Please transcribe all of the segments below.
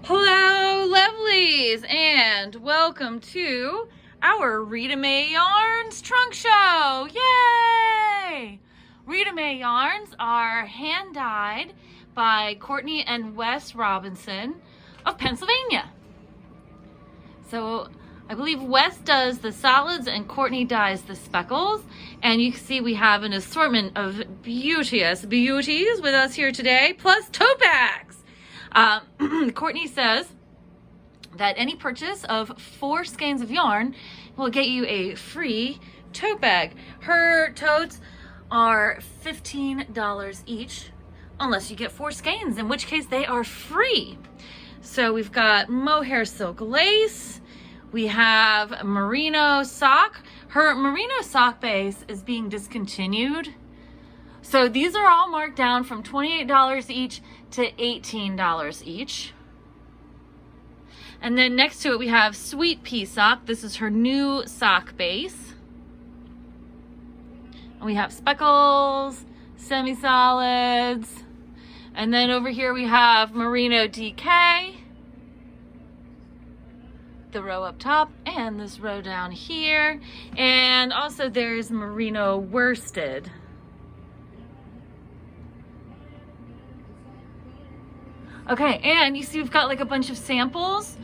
Hello, lovelies, and welcome to our Rita Mae Yarns trunk show. Yay! Rita Mae Yarns are hand-dyed by Courtney and Wes Robinson of Pennsylvania. So I believe Wes does the solids and Courtney dyes the speckles. And you can see we have an assortment of beauteous beauties with us here today, plus tote bags. Courtney says that any purchase of 4 skeins of yarn will get you a free tote bag. Her totes are $15 each, unless you get 4 skeins, in which case they are free. So we've got Mohair silk lace. We have merino sock. Her merino sock base is being discontinued. So these are all marked down from $28 each to $18 each. And then next to it we have Sweet Pea sock. This is her new sock base. And we have speckles, semi-solids. And then over here we have merino DK. The row up top and this row down here. And also there's merino worsted. Okay, and you see we've got like a bunch of samples.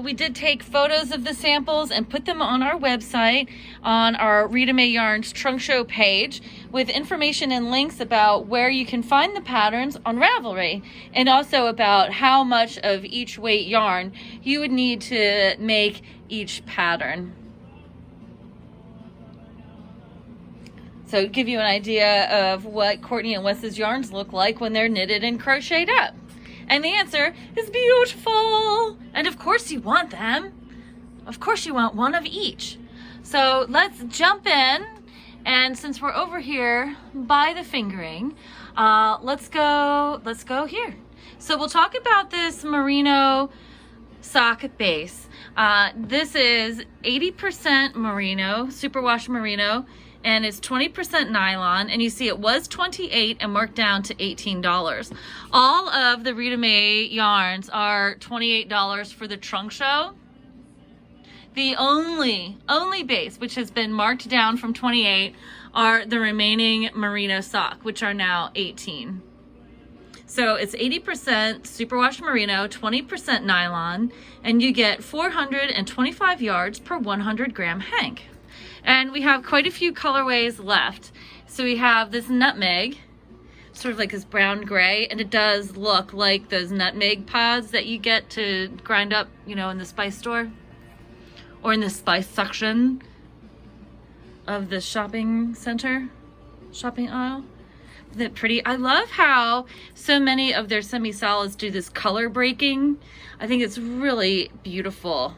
We did take photos of the samples and put them on our website on our Rita Mae Yarns trunk show page with information and links about where you can find the patterns on Ravelry, and also about how much of each weight yarn you would need to make each pattern. So give you an idea of what Courtney and Wes's yarns look like when they're knitted and crocheted up. And the answer is beautiful. And of course you want them. Of course you want one of each. So let's jump in. And since we're over here by the fingering, let's go here. So we'll talk about this merino sock base. This is 80% merino, superwash merino, and it's 20% nylon, and you see it was $28 and marked down to $18. All of the Rita Mae yarns are $28 for the trunk show. The only base which has been marked down from $28 are the remaining merino sock, which are now $18. So it's 80% superwash merino, 20% nylon, and you get 425 yards per 100 gram hank. And we have quite a few colorways left. So we have this nutmeg, sort of like this brown gray, and it does look like those nutmeg pods that you get to grind up, you know, in the spice store or in the spice section of the shopping aisle. Isn't it pretty? I love how so many of their semi-solids do this color breaking. I think it's really beautiful.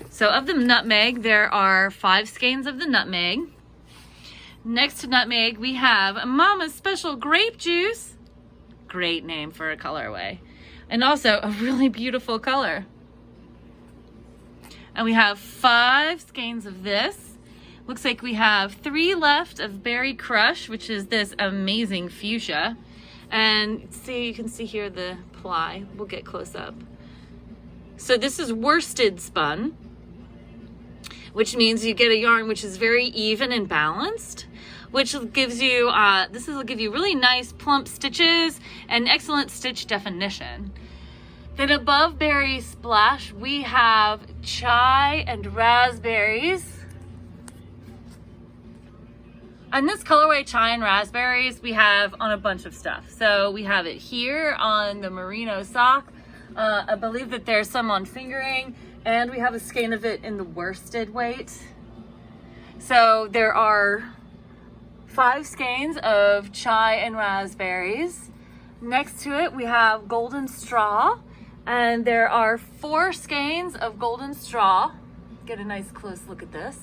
So of the nutmeg, there are 5 skeins of the nutmeg. Next to nutmeg, we have Mama's Special Grape Juice. Great name for a colorway. And also a really beautiful color. And we have 5 skeins of this. Looks like we have 3 left of Berry Crush, which is this amazing fuchsia. And see, you can see here the ply. We'll get close up. So this is worsted spun, which means you get a yarn which is very even and balanced, which gives you, this will give you really nice plump stitches and excellent stitch definition. Then above Berry Splash, we have Chai and Raspberries. And this colorway, Chai and Raspberries, we have on a bunch of stuff. So we have it here on the merino sock. I believe that there's some on fingering, and we have a skein of it in the worsted weight. So there are 5 skeins of Chai and Raspberries. Next to it, we have Golden Straw, and there are 4 skeins of Golden Straw. Get a nice close look at this.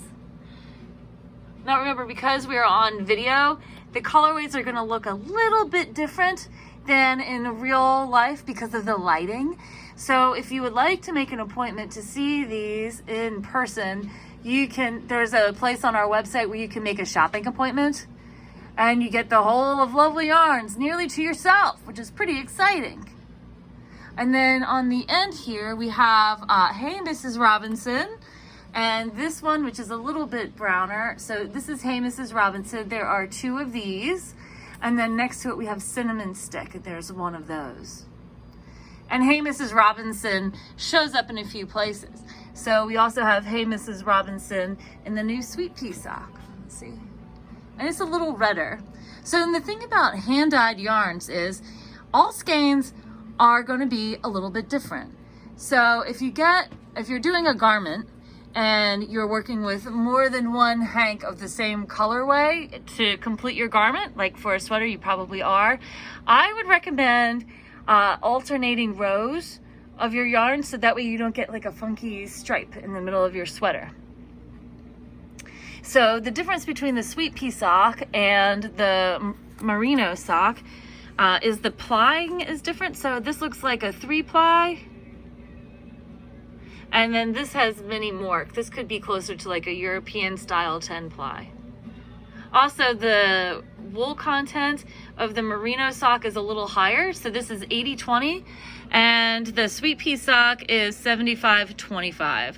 Now remember, because we are on video, the colorways are gonna look a little bit different than in real life because of the lighting. So if you would like to make an appointment to see these in person, you can, there's a place on our website where you can make a shopping appointment and you get the whole of Lovelyarns nearly to yourself, which is pretty exciting. And then on the end here, we have Hey Mrs. Robinson. And this one, which is a little bit browner. So this is Hey Mrs. Robinson. There are 2 of these. And then next to it, we have Cinnamon Stick. There's one of those. And Hey Mrs. Robinson shows up in a few places. So we also have Hey Mrs. Robinson in the new Sweet Pea sock. Let's see. And it's a little redder. So the thing about hand-dyed yarns is all skeins are going to be a little bit different. So if you're doing a garment and you're working with more than one hank of the same colorway to complete your garment, like for a sweater you probably are, I would recommend alternating rows of your yarn so that way you don't get like a funky stripe in the middle of your sweater. So the difference between the Sweet Pea sock and the merino sock is the plying is different. So this looks like a 3-ply. And then this has mini mork. This could be closer to like a European style 10-ply. Also, the wool content of the merino sock is a little higher. So this is 80-20 and the Sweet Pea sock is 75-25.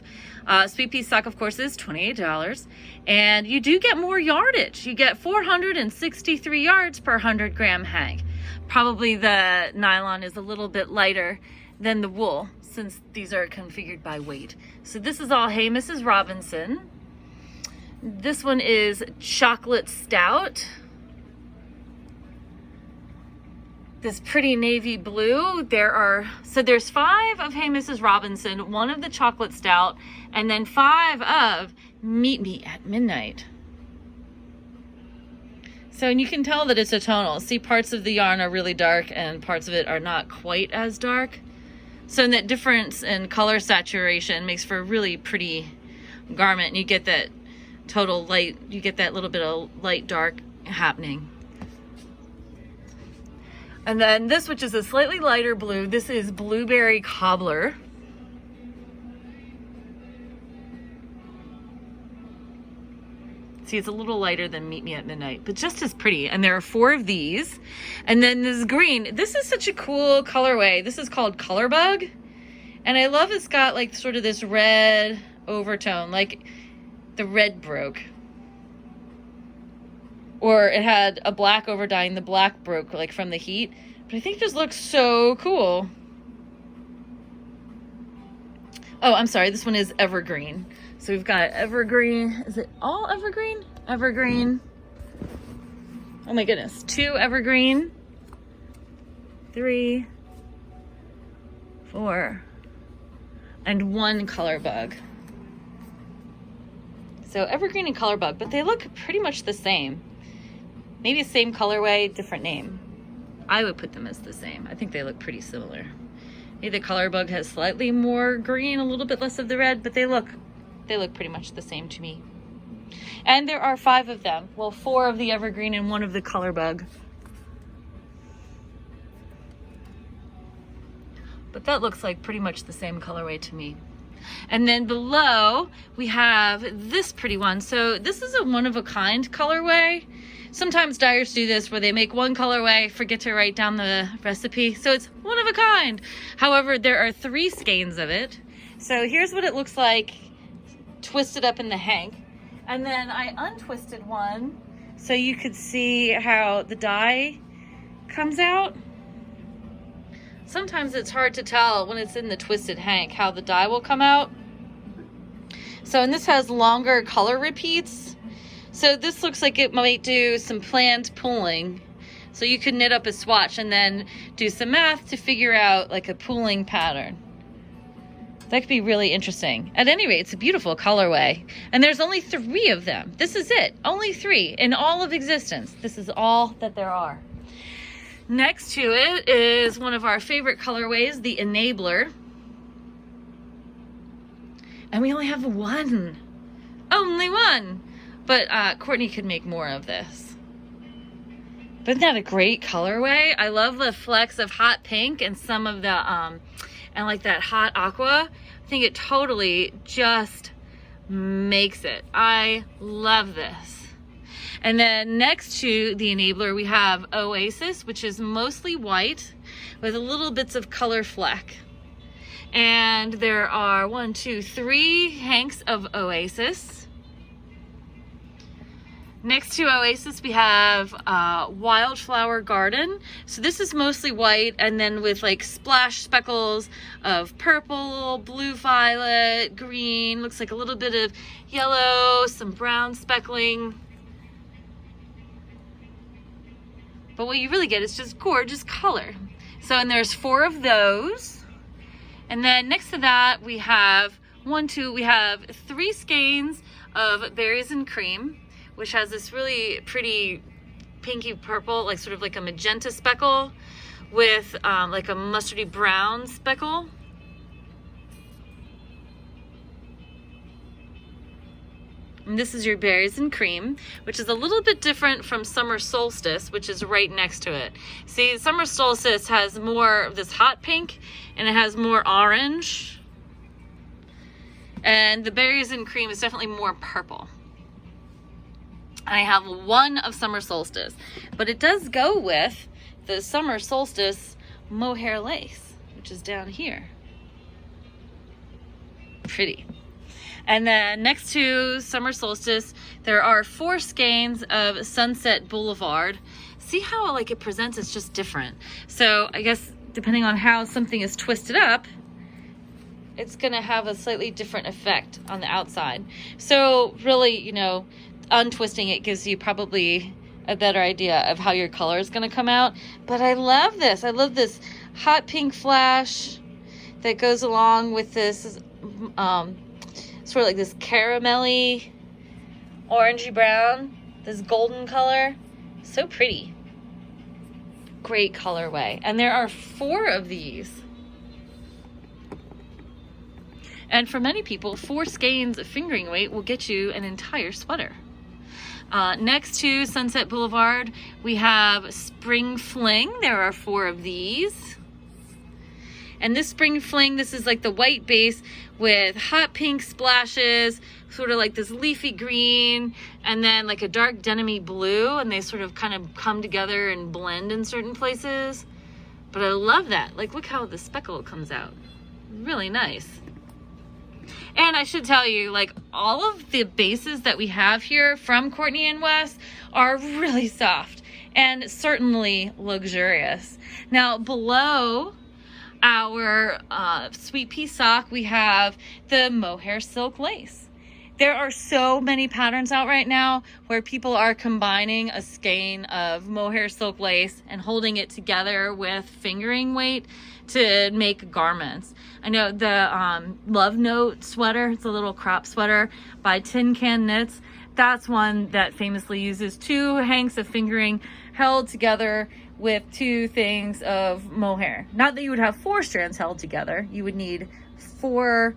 Sweet Pea sock, of course, is $28. And you do get more yardage. You get 463 yards per 100 gram hank. Probably the nylon is a little bit lighter than the wool, since these are configured by weight. So this is all Hey Mrs. Robinson. This one is Chocolate Stout. This pretty navy blue. There's 5 of Hey Mrs. Robinson, 1 of the Chocolate Stout, and then 5 of Meet Me at Midnight. So, and you can tell that it's a tonal. See, parts of the yarn are really dark and parts of it are not quite as dark. So that difference in color saturation makes for a really pretty garment, and you get that total light, you get that little bit of light dark happening. And then this, which is a slightly lighter blue, this is Blueberry Cobbler. See, it's a little lighter than Meet Me at Midnight, but just as pretty. And there are 4 of these. And then this green, this is such a cool colorway. This is called Colorbug. And I love it's got like sort of this red overtone, like the red broke. Or it had a black overdye and the black broke like from the heat. But I think this looks so cool. Oh, I'm sorry, this one is Evergreen. So we've got Evergreen. Is it all Evergreen? Evergreen. Oh my goodness. 2 Evergreen. 3, 4, and 1 Colorbug. So Evergreen and Colorbug, but they look pretty much the same. Maybe the same colorway, different name. I would put them as the same. I think they look pretty similar. Maybe the Colorbug has slightly more green, a little bit less of the red, but they look pretty much the same to me. And there are 5 of them. Well, 4 of the Evergreen and 1 of the Colorbug. But that looks like pretty much the same colorway to me. And then below we have this pretty one. So this is a one-of-a-kind colorway. Sometimes dyers do this where they make one colorway, forget to write down the recipe. So it's one of a kind. However, there are 3 skeins of it. So here's what it looks like twisted up in the hank. And then I untwisted one so you could see how the dye comes out. Sometimes it's hard to tell when it's in the twisted hank how the dye will come out. So, and this has longer color repeats. So this looks like it might do some planned pooling. So you could knit up a swatch and then do some math to figure out like a pooling pattern. That could be really interesting. At any rate, it's a beautiful colorway. And there's only 3 of them. This is it. Only 3 in all of existence. This is all that there are. Next to it is one of our favorite colorways, the Enabler. And we only have 1. Only 1. But Courtney could make more of this. But isn't that a great colorway? I love the flecks of hot pink and some of the, and like that hot aqua. I think it totally just makes it. I love this. And then next to the Enabler, we have Oasis, which is mostly white. with little bits of color fleck. And there are 1, 2, 3 hanks of Oasis. Next to Oasis, we have Wildflower Garden. So this is mostly white, and then with like splash speckles of purple, blue violet, green, looks like a little bit of yellow, some brown speckling. But what you really get is just gorgeous color. So, and there's 4 of those. And then next to that, we have 3 skeins of Berries and Cream, which has this really pretty pinky purple, like sort of like a magenta speckle with like a mustardy brown speckle. And this is your Berries and Cream, which is a little bit different from Summer Solstice, which is right next to it. See, Summer Solstice has more of this hot pink, and it has more orange. And the Berries and Cream is definitely more purple. I have 1 of Summer Solstice, but it does go with the Summer Solstice Mohair lace, which is down here. Pretty. And then next to Summer Solstice, there are 4 skeins of Sunset Boulevard. See how like it presents, it's just different. So I guess depending on how something is twisted up, it's gonna have a slightly different effect on the outside. So really, you know, untwisting it gives you probably a better idea of how your color is going to come out. But I love this. I love this hot pink flash that goes along with this sort of like this caramelly orangey brown, this golden color. So pretty. Great colorway. And there are 4 of these. And for many people, 4 skeins of fingering weight will get you an entire sweater. Next to Sunset Boulevard, we have Spring Fling. There are 4 of these. And this Spring Fling, this is like the white base with hot pink splashes, sort of like this leafy green, and then like a dark denim-y blue, and they sort of kind of come together and blend in certain places. But I love that. Like, look how the speckle comes out. Really nice. And I should tell you, like, all of the bases that we have here from Courtney & West are really soft and certainly luxurious. Now, below our Sweet Pea sock, we have the Mohair silk lace. There are so many patterns out right now where people are combining a skein of Mohair silk lace and holding it together with fingering weight to make garments. I know the Love Note sweater, it's a little crop sweater by Tin Can Knits. That's one that famously uses 2 hanks of fingering held together with 2 things of mohair. Not that you would have 4 strands held together. You would need 4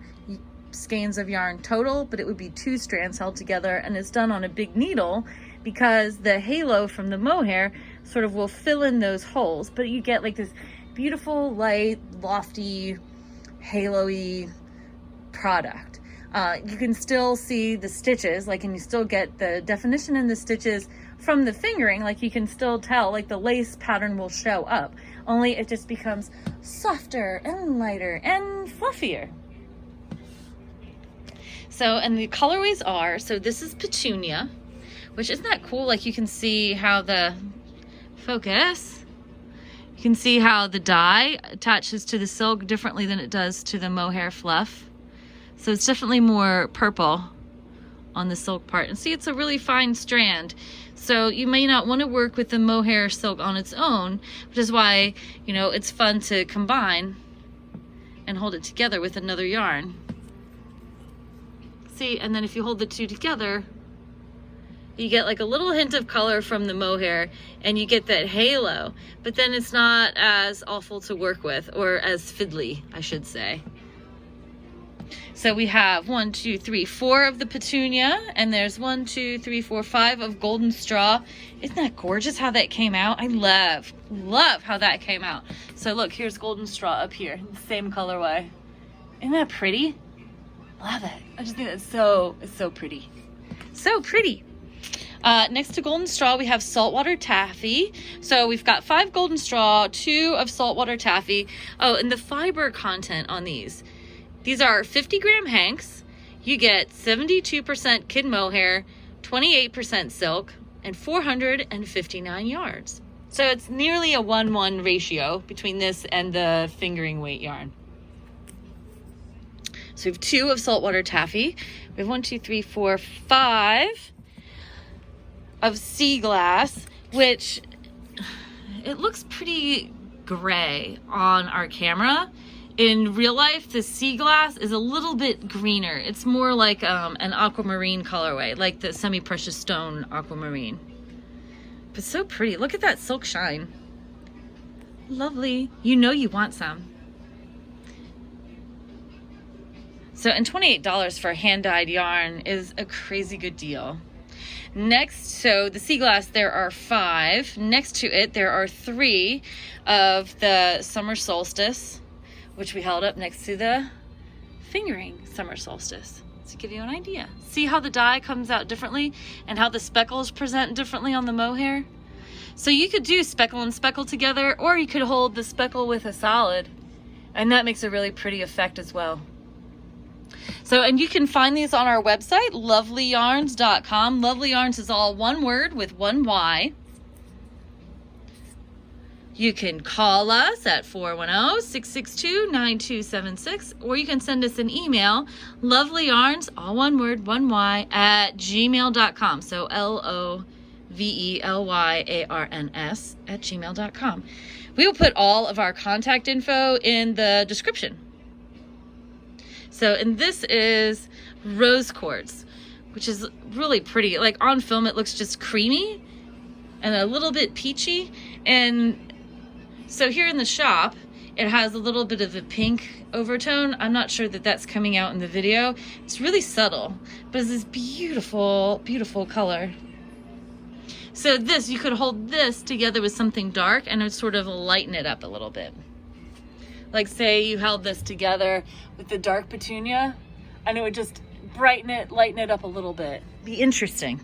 skeins of yarn total, but it would be 2 strands held together, and it's done on a big needle because the halo from the mohair sort of will fill in those holes, but you get like this beautiful, light, lofty, halo-y product. You can still see the stitches, like, and you still get the definition in the stitches from the fingering, like you can still tell, like the lace pattern will show up, only it just becomes softer and lighter and fluffier. So, and the colorways are, so this is Petunia, which isn't that cool? Like you can see how the focus, you can see how the dye attaches to the silk differently than it does to the mohair fluff. So it's definitely more purple on the silk part. And see, it's a really fine strand. So you may not want to work with the mohair silk on its own, which is why, you know, it's fun to combine and hold it together with another yarn. See, and then if you hold the 2 together, you get like a little hint of color from the mohair and you get that halo, but then it's not as awful to work with, or as fiddly, I should say. So we have 1, 2, 3, 4 of the Petunia, and there's 1, 2, 3, 4, 5 of Golden Straw. Isn't that gorgeous how that came out? I love how that came out. So look, here's Golden Straw up here, same colorway. Isn't that pretty? Love it. I just think it's so pretty. So pretty. Next to Golden Straw, we have Saltwater Taffy. So we've got 5 Golden Straw, 2 of Saltwater Taffy. Oh, and the fiber content on these are 50-gram hanks. You get 72% kid mohair, 28% silk, and 459 yards. So it's nearly a 1-1 ratio between this and the fingering weight yarn. So we have 2 of Saltwater Taffy. We have 1, 2, 3, 4, 5 of Sea Glass, which it looks pretty gray on our camera. In real life, the Sea Glass is a little bit greener. It's more like an aquamarine colorway, like the semi-precious stone aquamarine. But so pretty. Look at that silk shine. Lovely. You know you want some. So, and $28 for hand-dyed yarn is a crazy good deal. Next, so the Sea Glass, there are 5. Next to it, there are 3 of the Summer Solstice, which we held up next to the fingering Summer Solstice to give you an idea. See how the dye comes out differently and how the speckles present differently on the mohair? So you could do speckle and speckle together, or you could hold the speckle with a solid, and that makes a really pretty effect as well. So, and you can find these on our website, lovelyarns.com. Lovelyarns is all one word with 1 Y. You can call us at 410-662-9276, or you can send us an email, lovelyarns, all one word, 1 Y, at gmail.com. So LOVELYARNS at gmail.com. We will put all of our contact info in the description. So, and this is Rose Quartz, which is really pretty. Like on film, it looks just creamy and a little bit peachy. And so here in the shop, it has a little bit of a pink overtone. I'm not sure that that's coming out in the video. It's really subtle, but it's this beautiful, beautiful color. So this, you could hold this together with something dark and it would sort of lighten it up a little bit. Like say you held this together with the dark Petunia and it would just brighten it, lighten it up a little bit. Be interesting.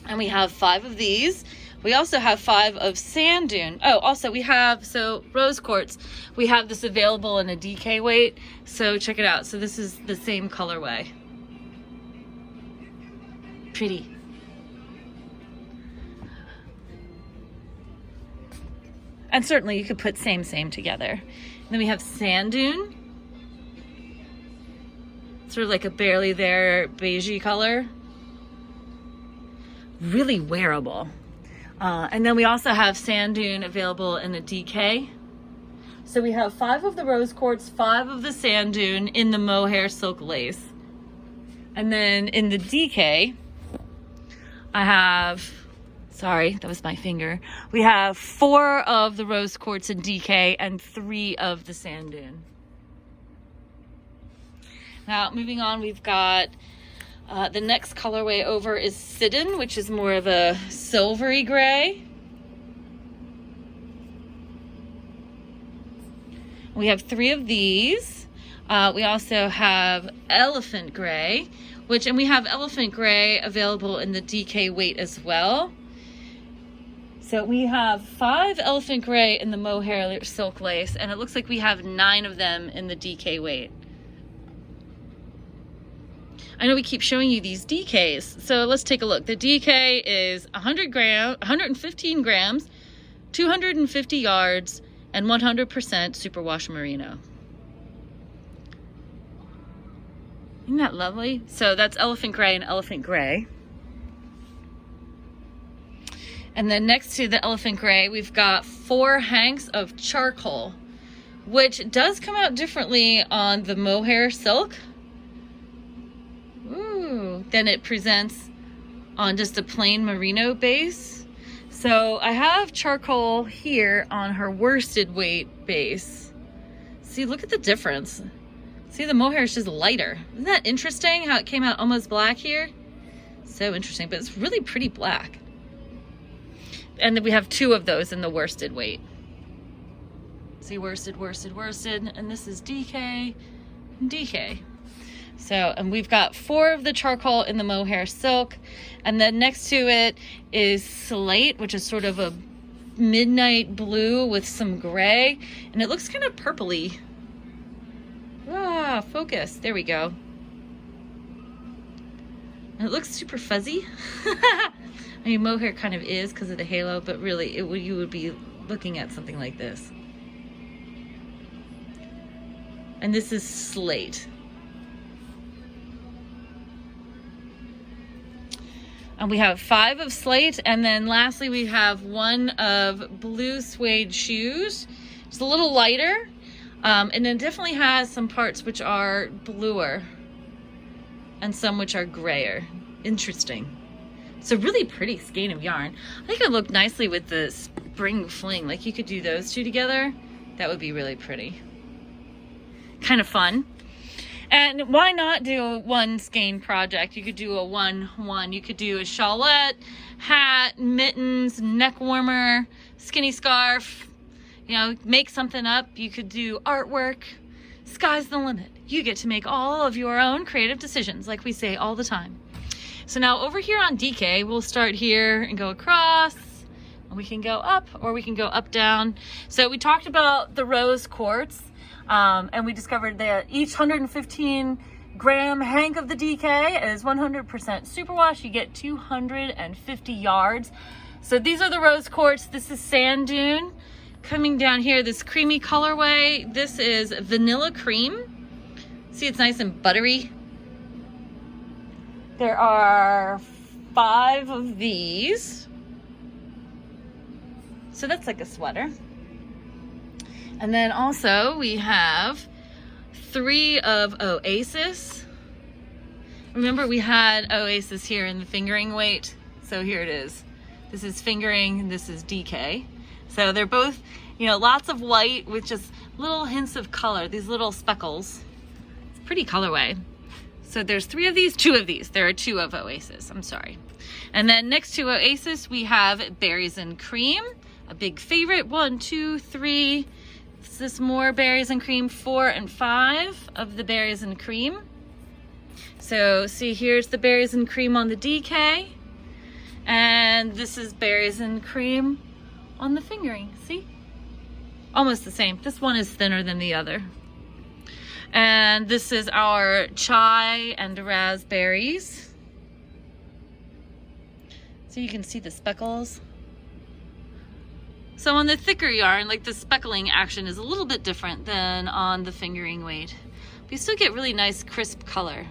And we have 5 of these. We also have 5 of Sand Dune. Oh, also we have, so Rose Quartz, we have this available in a DK weight. So check it out. So this is the same colorway. Pretty. And certainly you could put same together. And then we have Sand Dune. Sort of like a barely there beigey color. Really wearable. And then we also have Sand Dune available in a DK. So we have 5 of the Rose Quartz, 5 of the Sand Dune in the Mohair Silk Lace. And then in the DK, I have... Sorry, that was my finger. We have 4 of the Rose Quartz in DK and 3 of the Sand Dune. Now, moving on, we've got the next colorway over is Sidden, which is more of a silvery gray. We have 3 of these. We also have Elephant Gray, and we have Elephant Gray available in the DK weight as well. So we have 5 Elephant Gray in the Mohair Silk Lace, and it looks like we have 9 of them in the DK weight. I know we keep showing you these DKs, so let's take a look. The DK is 115 grams, 250 yards, and 100% superwash merino. Isn't that lovely? So that's Elephant Gray and Elephant Gray. And then next to the Elephant Gray, we've got 4 hanks of charcoal, which does come out differently on the Mohair Silk. Ooh, than it presents on just a plain merino base. So I have charcoal here on her worsted weight base. See, look at the difference. See, the mohair is just lighter. Isn't that interesting how it came out almost black here? So interesting, but it's really pretty black. And then we have 2 of those in the worsted weight. See, worsted, worsted, worsted, and this is DK and DK. So, and we've got 4 of the charcoal in the Mohair silk, and then next to it is slate, which is sort of a midnight blue with some gray, and it looks kind of purpley. Ah, focus. There we go. And it looks super fuzzy. I mean, Mohair kind of is because of the halo, but really you would be looking at something like this. And this is slate. And we have 5 of slate, and then lastly we have 1 of blue suede shoes. It's a little lighter, and it definitely has some parts which are bluer and some which are grayer. Interesting. It's a really pretty skein of yarn. I think it would look nicely with the spring fling. Like you could do those 2 together. That would be really pretty. Kind of fun. And why not do a 1 skein project? You could do a 1-1. You could do a shawlette, hat, mittens, neck warmer, skinny scarf. You know, make something up. You could do artwork. Sky's the limit. You get to make all of your own creative decisions, like we say all the time. So now over here on DK, we'll start here and go across. And we can go up, or we can go up, down. So we talked about the rose quartz. And we discovered that each 115 gram hank of the DK is 100% superwash. You get 250 yards. So these are the rose quartz. This is sand dune. Coming down here, this creamy colorway. This is vanilla cream. See, it's nice and buttery. There are 5 of these. So that's like a sweater. And then also we have 3 of Oasis. Remember we had Oasis here in the fingering weight. So here it is. This is fingering, and this is DK. So they're both, you know, lots of white with just little hints of color, these little speckles. It's a pretty colorway. So there's 3 of these, 2 of these. There are 2 of Oasis, I'm sorry. And then next to Oasis, we have berries and cream, a big favorite. 1, 2, 3. This is more berries and cream, 4 and 5 of the berries and cream. So see, here's the berries and cream on the DK, and this is berries and cream on the fingering. See, almost the same. This one is thinner than the other. And this is our chai and raspberries. So you can see the speckles. So on the thicker yarn, like the speckling action is a little bit different than on the fingering weight. But you still get really nice crisp color.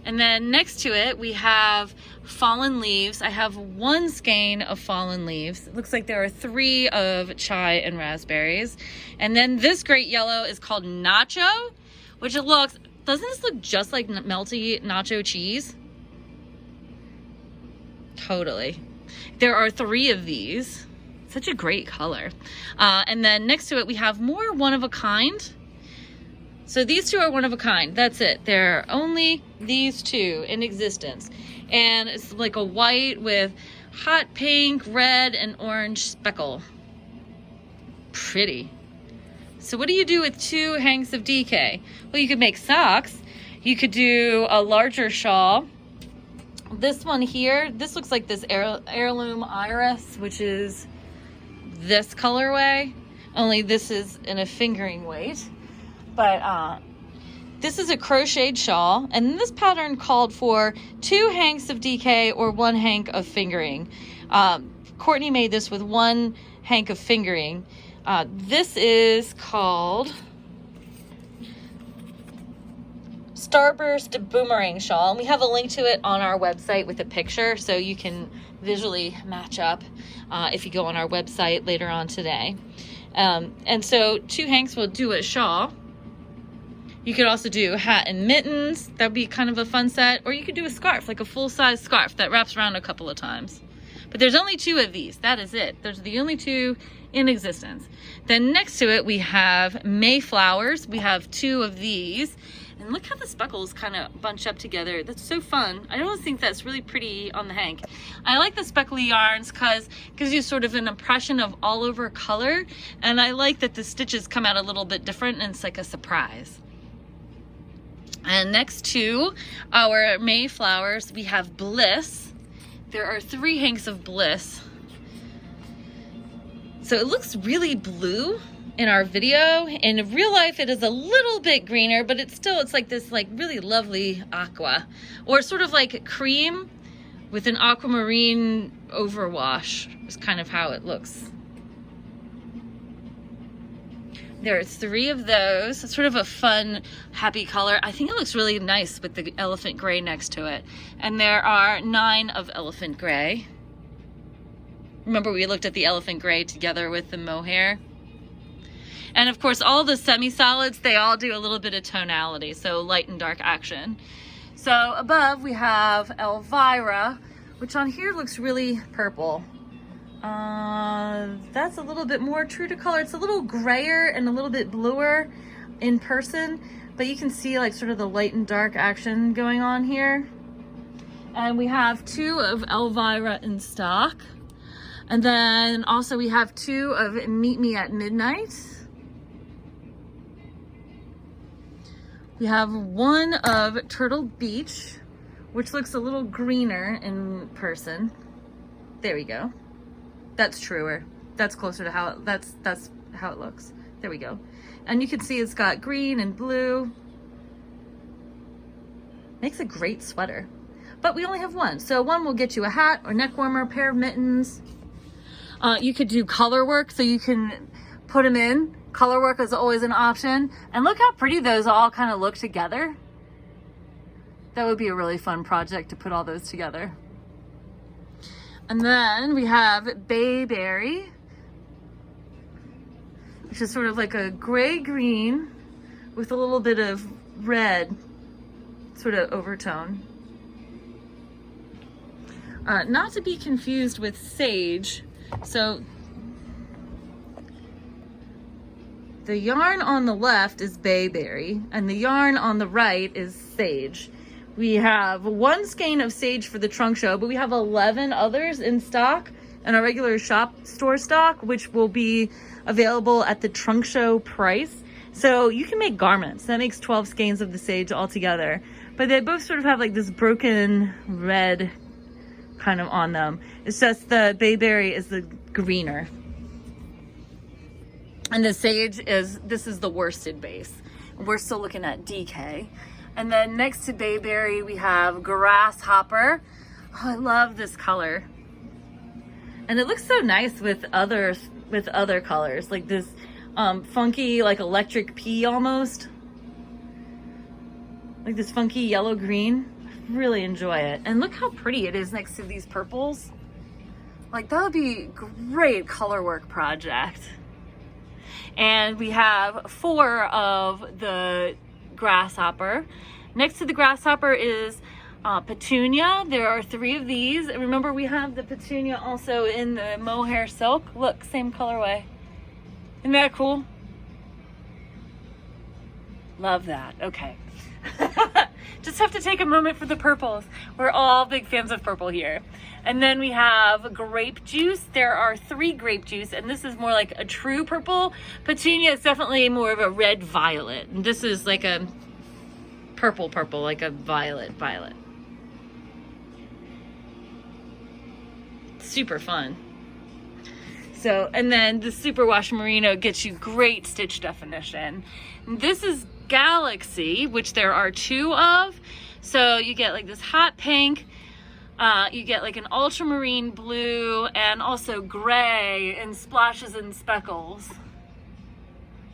And then next to it, we have fallen leaves. I have 1 skein of fallen leaves. It looks like there are 3 of chai and raspberries. And then this great yellow is called nacho, which it looks, doesn't this look just like melty nacho cheese? Totally. There are 3 of these. Such a great color. And then next to it, we have more one of a kind. So these 2 are one of a kind. That's it. There are only these 2 in existence. And it's like a white with hot pink, red, and orange speckle. Pretty. So what do you do with 2 hanks of DK? Well, you could make socks. You could do a larger shawl. This one here, this looks like this Heirloom Iris, which is this colorway, only this is in a fingering weight. But this is a crocheted shawl, and this pattern called for 2 hanks of DK or 1 hank of fingering. Courtney made this with 1 hank of fingering. This is called Starburst Boomerang Shawl, and we have a link to it on our website with a picture, so you can visually match up if you go on our website later on today. And so 2 hanks will do a shawl. You could also do a hat and mittens. That'd be kind of a fun set. Or you could do a scarf, like a full-size scarf that wraps around a couple of times. But there's only 2 of these. That is it. Those are the only 2 in existence. Then next to it, we have Mayflowers. We have 2 of these. And look how the speckles kind of bunch up together. That's so fun. I always think that's really pretty on the hank. I like the speckly yarns because it gives you sort of an impression of all over color. And I like that the stitches come out a little bit different and it's like a surprise. And next to our Mayflowers, we have Bliss. There are 3 hanks of Bliss. So it looks really blue in our video. In real life, it is a little bit greener, but it's like this like really lovely aqua, or sort of like cream with an aquamarine overwash is kind of how it looks. There are 3 of those. It's sort of a fun, happy color. I think it looks really nice with the elephant gray next to it. And there are 9 of elephant gray. Remember we looked at the elephant gray together with the Mohair? And of course, all the semi-solids, they all do a little bit of tonality, so light and dark action. So above we have Elvira, which on here looks really purple. That's a little bit more true to color. It's a little grayer and a little bit bluer in person, but you can see like sort of the light and dark action going on here. And we have 2 of Elvira in stock. And then also we have 2 of Meet Me at Midnight. We have 1 of Turtle Beach, which looks a little greener in person. There we go. That's truer. That's closer to how that's how it looks. There we go. And you can see it's got green and blue. Makes a great sweater. But we only have 1. So 1 will get you a hat or neck warmer, a pair of mittens. You could do color work, so you can put them in. Color work is always an option. And look how pretty those all kind of look together. That would be a really fun project to put all those together. And then we have Bayberry, which is sort of like a gray-green with a little bit of red sort of overtone. Not to be confused with Sage. So the yarn on the left is Bayberry, and the yarn on the right is Sage. We have 1 skein of Sage for the trunk show, but we have 11 others in stock in our regular shop store stock, which will be available at the trunk show price. So you can make garments. That makes 12 skeins of the Sage altogether. But they both sort of have like this broken red kind of on them. It's just the Bayberry is the greener. And the Sage this is the worsted base. We're still looking at DK. And then next to Bayberry, we have Grasshopper. Oh, I love this color. And it looks so nice with other colors, like this funky, like electric pea almost. Like this funky yellow green. I really enjoy it. And look how pretty it is next to these purples. Like that would be a great color work project. And we have 4 of the Grasshopper. Next to the Grasshopper is Petunia. There are 3 of these. Remember, we have the Petunia also in the Mohair silk. Look, same colorway. Isn't that cool? Love that. Okay. Just have to take a moment for the purples. We're all big fans of purple here. And then we have Grape Juice. There are 3 Grape Juice, and this is more like a true purple. Petunia is definitely more of a red violet. And this is like a purple, like a violet. Super fun. So, and then the Superwash Merino gets you great stitch definition. This is Galaxy, which there are 2 of. So you get like this hot pink, you get like an ultramarine blue, and also gray and splashes and speckles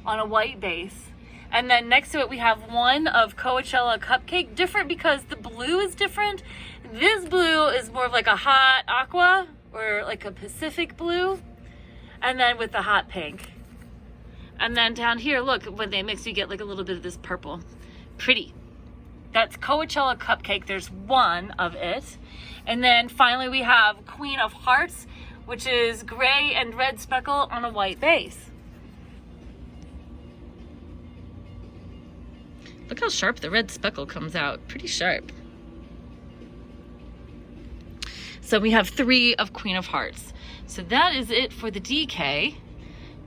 on a white base. And then next to it we have 1 of Coachella Cupcake, different because the blue is different. This blue is more of like a hot aqua or like a Pacific blue, and then with the hot pink. And then down here, look, when they mix, you get like a little bit of this purple. Pretty. That's Coachella Cupcake. There's 1 of it. And then finally we have Queen of Hearts, which is gray and red speckle on a white base. Look how sharp the red speckle comes out. Pretty sharp. So we have 3 of Queen of Hearts. So that is it for the DK.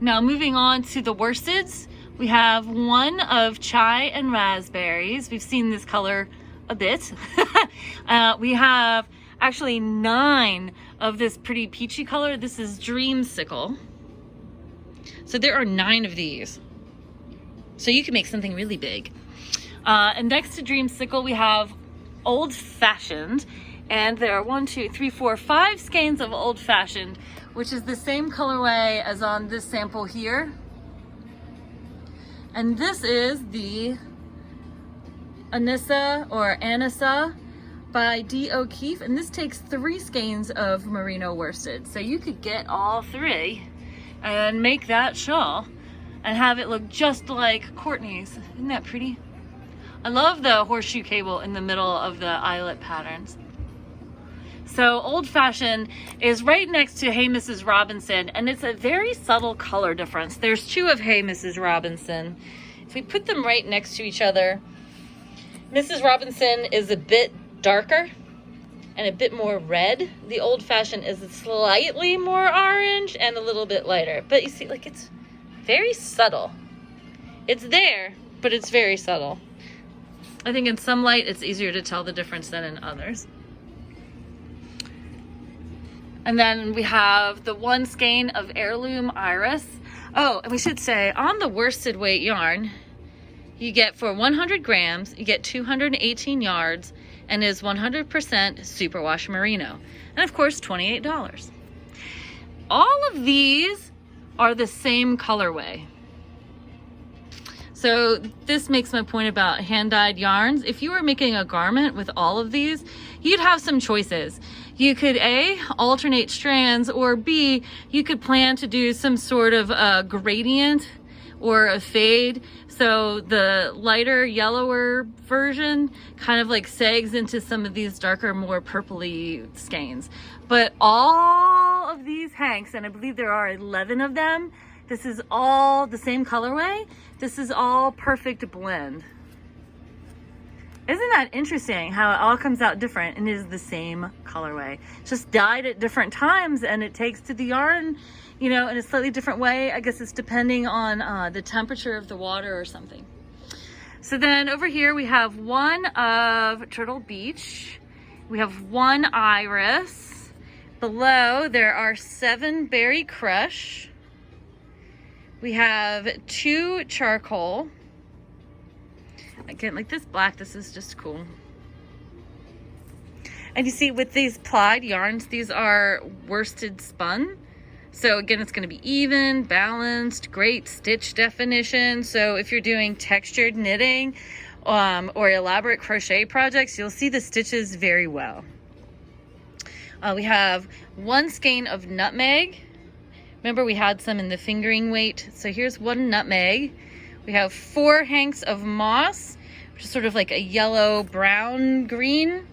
Now moving on to the worsteds, We have one of chai and raspberries. We've seen this color a bit. We have actually 9 of this pretty peachy color. This is Dreamsicle. So there are 9 of these. So you can make something really big. And next to Dreamsicle, we have Old Fashioned. And there are 1, 2, 3, 4, 5 skeins of Old Fashioned, which is the same colorway as on this sample here. And this is the Anissa or Anissa by D. O'Keefe. And this takes 3 skeins of merino worsted. So you could get all 3 and make that shawl and have it look just like Courtney's. Isn't that pretty? I love the horseshoe cable in the middle of the eyelet patterns. So Old Fashioned is right next to Hey Mrs. Robinson, and it's a very subtle color difference. There's 2 of Hey Mrs. Robinson. If we put them right next to each other, Mrs. Robinson is a bit darker and a bit more red. The Old Fashioned is slightly more orange and a little bit lighter. But you see, like, it's very subtle. It's there, but it's very subtle. I think in some light, it's easier to tell the difference than in others. And then we have the 1 skein of Heirloom Iris. Oh, and we should say, on the worsted weight yarn, you get for 100 grams, you get 218 yards, and is 100% superwash merino. And of course, $28. All of these are the same colorway. So this makes my point about hand-dyed yarns. If you were making a garment with all of these, you'd have some choices. You could A, alternate strands, or B, you could plan to do some sort of a gradient or a fade. So the lighter, yellower version kind of like sags into some of these darker, more purpley skeins. But all of these hanks, and I believe there are 11 of them, this is all the same colorway. This is all perfect blend. Isn't that interesting how it all comes out different and is the same colorway? Just dyed at different times, and it takes to the yarn, you know, in a slightly different way. I guess it's depending on the temperature of the water or something. So then over here we have 1 of Turtle Beach. We have 1 Iris. Below there are 7 Berry Crush. We have 2 Charcoal. Again, like this black, this is just cool. And you see with these plied yarns, these are worsted spun. So again, it's going to be even, balanced, great stitch definition. So if you're doing textured knitting or elaborate crochet projects, you'll see the stitches very well. We have 1 skein of Nutmeg. Remember, we had some in the fingering weight. So here's 1 Nutmeg. We have 4 hanks of Moss, which is sort of like a yellow, brown, green.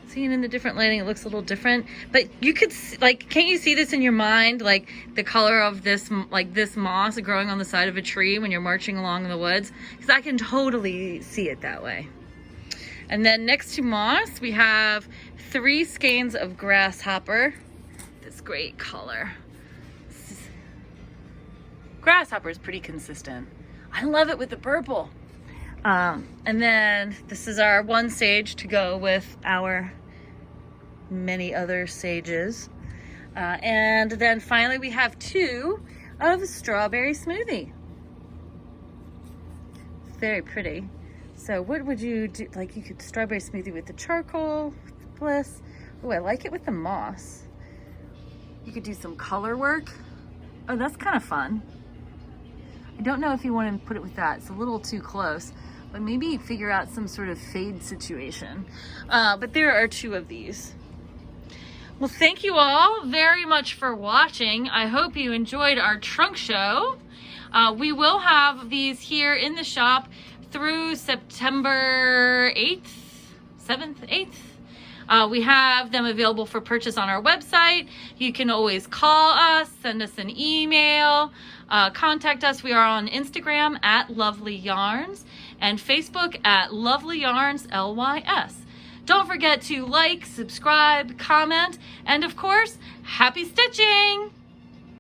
Seeing in the different lighting, it looks a little different. But you could, like, can't you see this in your mind? Like the color of this, like this moss growing on the side of a tree when you're marching along in the woods? Because I can totally see it that way. And then next to Moss, we have 3 skeins of Grasshopper. This great color. Grasshopper is pretty consistent. I love it with the purple. And then this is our 1 sage to go with our many other sages. And then finally we have 2 of Strawberry Smoothie. Very pretty. So what would you do? Like, you could Strawberry Smoothie with the charcoal, with the Bliss. Oh, I like it with the moss. You could do some color work. Oh, that's kind of fun. I don't know if you want to put it with that. It's a little too close, but maybe figure out some sort of fade situation. But there are 2 of these. Well, thank you all very much for watching. I hope you enjoyed our trunk show. We will have these here in the shop through September 8th, 7th, 8th. We have them available for purchase on our website. You can always call us, send us an email, contact us. We are on Instagram at Lovelyarns and Facebook at Lovelyarns LYS. Don't forget to like, subscribe, comment, and of course, happy stitching!